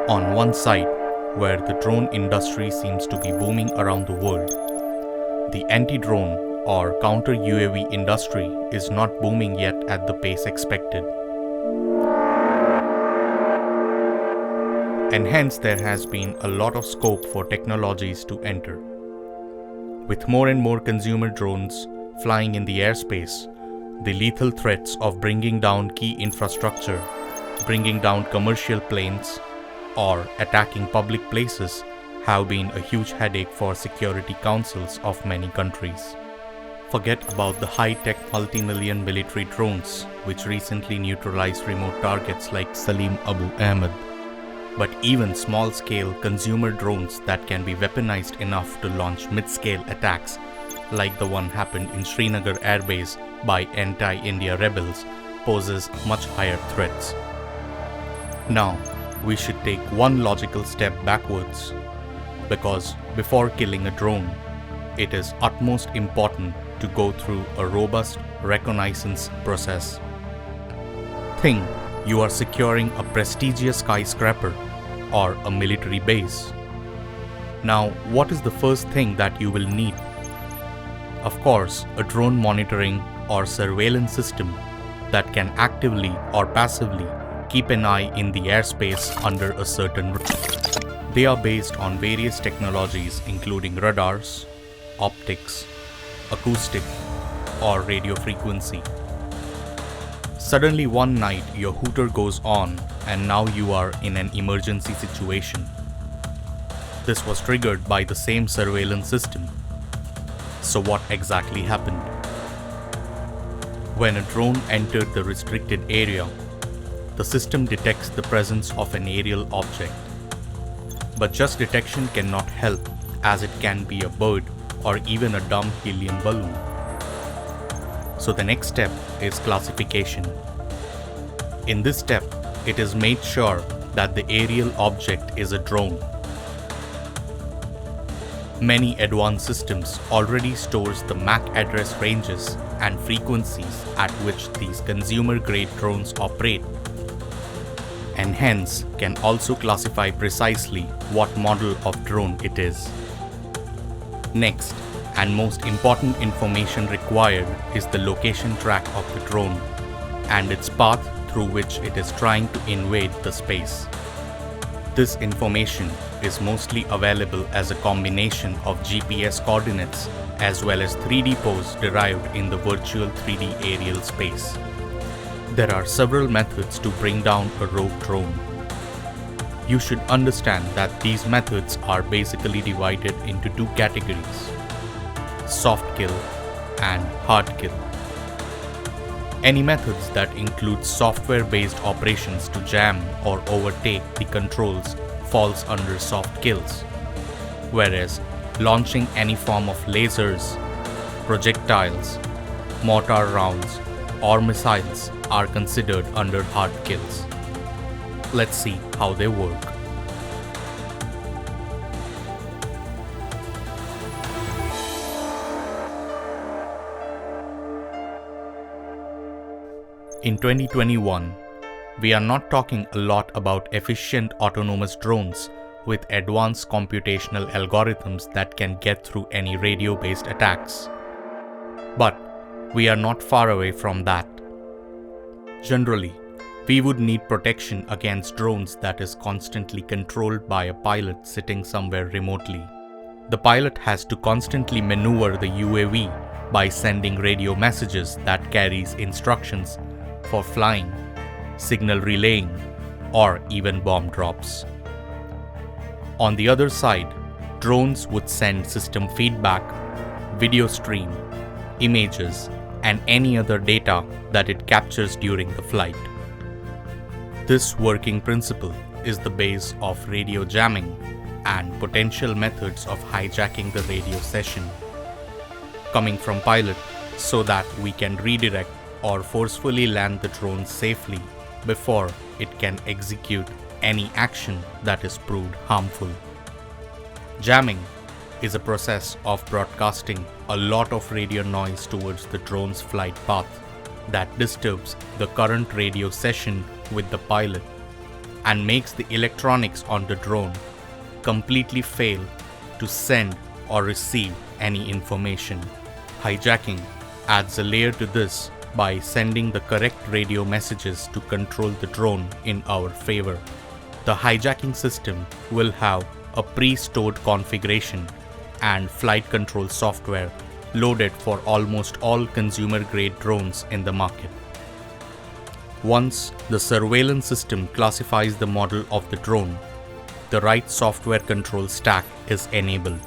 On one side, where the drone industry seems to be booming around the world, the anti-drone or counter-UAV industry is not booming yet at the pace expected. And hence there has been a lot of scope for technologies to enter. With more and more consumer drones flying in the airspace, the lethal threats of bringing down key infrastructure, bringing down commercial planes, or attacking public places have been a huge headache for security councils of many countries. Forget about the high-tech multi-million military drones which recently neutralized remote targets like Salim Abu Ahmed. But even small-scale consumer drones that can be weaponized enough to launch mid-scale attacks like the one happened in Srinagar airbase by anti-India rebels poses much higher threats. Now, we should take one logical step backwards, because before killing a drone, it is utmost important to go through a robust reconnaissance process. Think you are securing a prestigious skyscraper or a military base. Now, what is the first thing that you will need? Of course, a drone monitoring or surveillance system that can actively or passively keep an eye in the airspace under a certain route. They are based on various technologies including radars, optics, acoustic, or radio frequency. Suddenly one night your hooter goes on and now you are in an emergency situation. This was triggered by the same surveillance system. So what exactly happened? When a drone entered the restricted area, the system detects the presence of an aerial object. But just detection cannot help, as it can be a bird or even a dumb helium balloon. So the next step is classification. In this step, it is made sure that the aerial object is a drone. Many advanced systems already stores the MAC address ranges and frequencies at which these consumer-grade drones operate, and hence can also classify precisely what model of drone it is. Next, and most important information required is the location track of the drone and its path through which it is trying to invade the space. This information is mostly available as a combination of GPS coordinates as well as 3D pose derived in the virtual 3D aerial space. There are several methods to bring down a rogue drone. You should understand that these methods are basically divided into two categories: soft kill and hard kill. Any methods that include software-based operations to jam or overtake the controls falls under soft kills, whereas launching any form of lasers, projectiles, mortar rounds, or missiles are considered under hard kills. Let's see how they work. In 2021, we are not talking a lot about efficient autonomous drones with advanced computational algorithms that can get through any radio-based attacks. But we are not far away from that. Generally, we would need protection against drones that is constantly controlled by a pilot sitting somewhere remotely. The pilot has to constantly maneuver the UAV by sending radio messages that carries instructions for flying, signal relaying, or even bomb drops. On the other side, drones would send system feedback, video stream, images, and any other data that it captures during the flight. This working principle is the base of radio jamming and potential methods of hijacking the radio session, coming from pilot so that we can redirect or forcefully land the drone safely before it can execute any action that is proved harmful. Jamming is a process of broadcasting a lot of radio noise towards the drone's flight path that disturbs the current radio session with the pilot and makes the electronics on the drone completely fail to send or receive any information. Hijacking adds a layer to this by sending the correct radio messages to control the drone in our favor. The hijacking system will have a pre-stored configuration and flight control software loaded for almost all consumer-grade drones in the market. Once the surveillance system classifies the model of the drone, the right software control stack is enabled.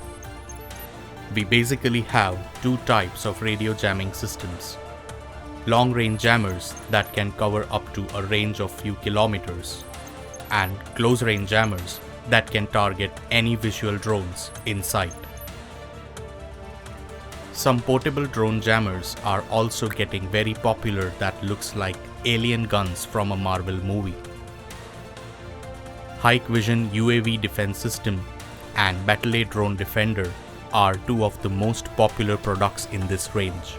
We basically have two types of radio jamming systems: long-range jammers that can cover up to a range of few kilometers, and close-range jammers that can target any visual drones in sight. Some portable drone jammers are also getting very popular that looks like alien guns from a Marvel movie. Hikvision UAV Defense System and Battle Drone Defender are two of the most popular products in this range.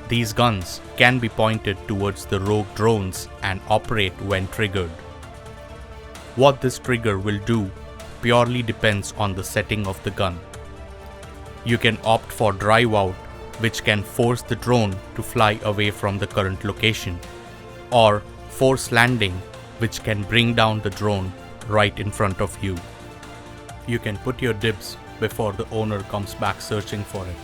These guns can be pointed towards the rogue drones and operate when triggered. What this trigger will do purely depends on the setting of the gun. You can opt for drive out, which can force the drone to fly away from the current location, or force landing, which can bring down the drone right in front of you. You can put your dibs before the owner comes back searching for it.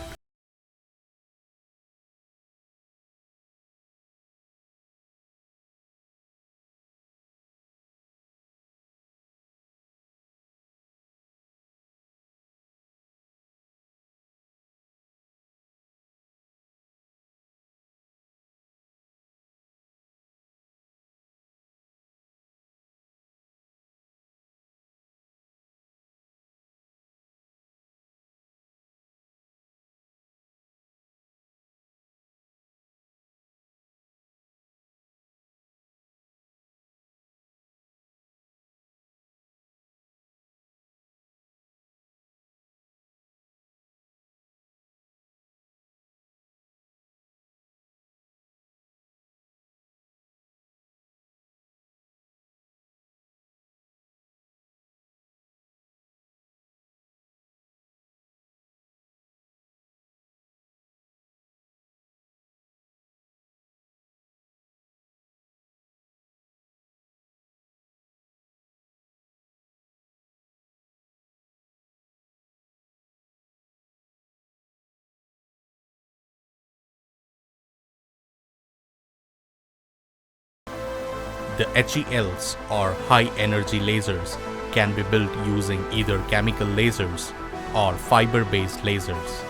The HELs, or high energy lasers, can be built using either chemical lasers or fiber-based lasers.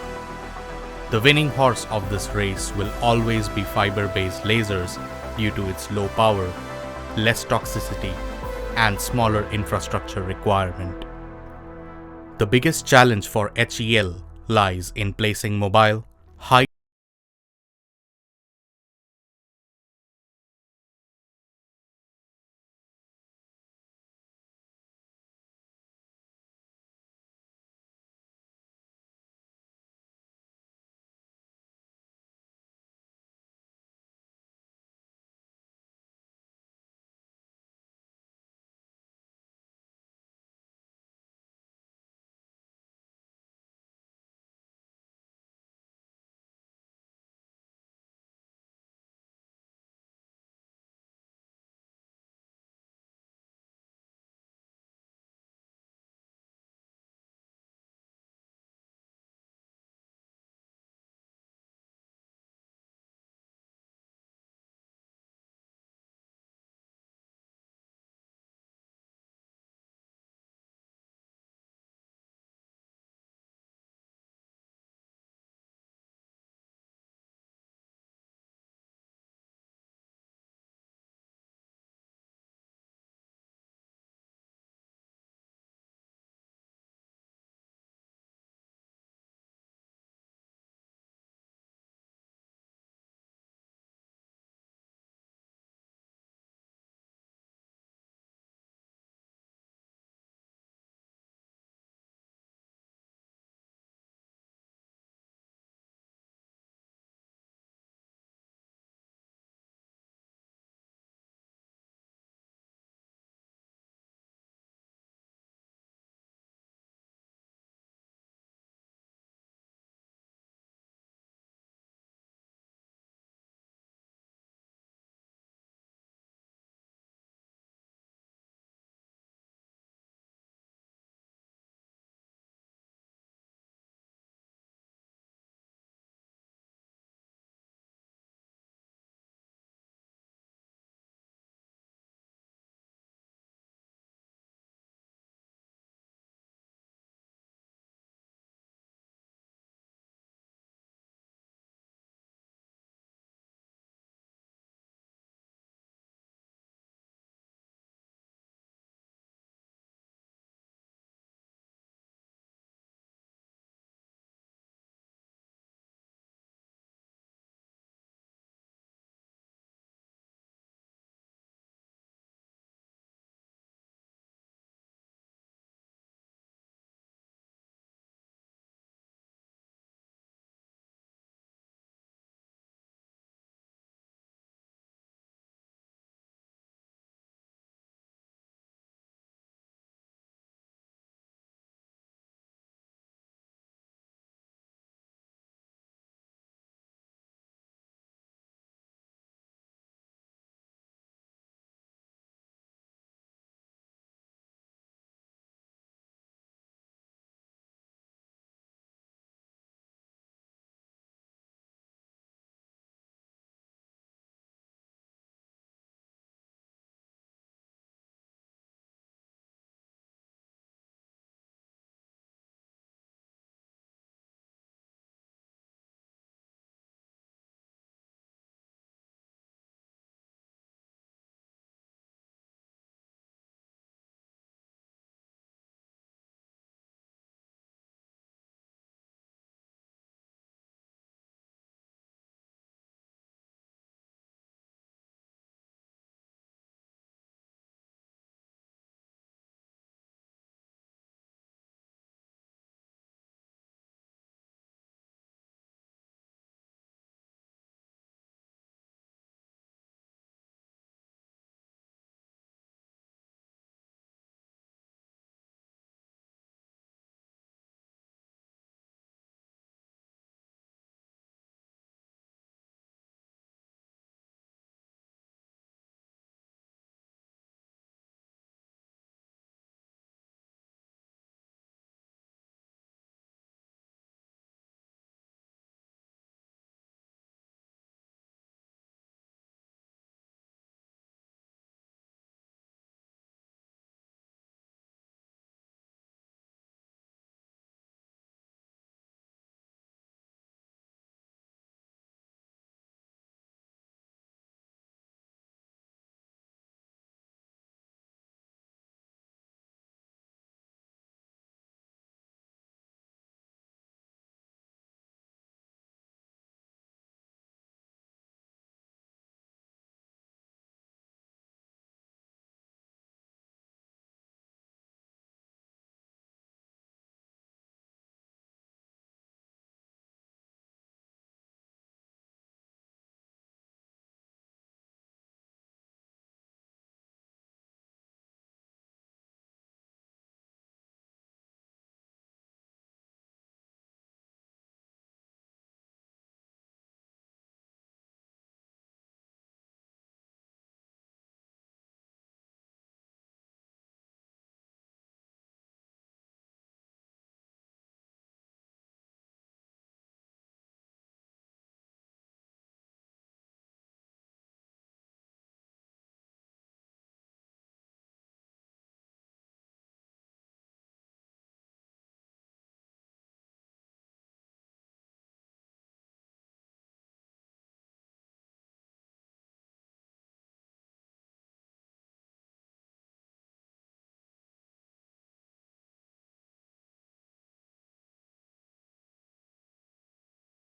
The winning horse of this race will always be fiber-based lasers due to its low power, less toxicity, and smaller infrastructure requirement. The biggest challenge for HEL lies in placing mobile, high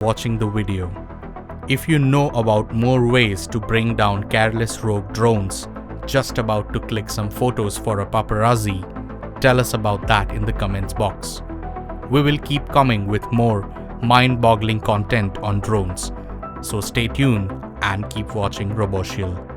watching the video. If you know about more ways to bring down careless rogue drones, just about to click some photos for a paparazzi, tell us about that in the comments box. We will keep coming with more mind-boggling content on drones, so stay tuned and keep watching RoboEd.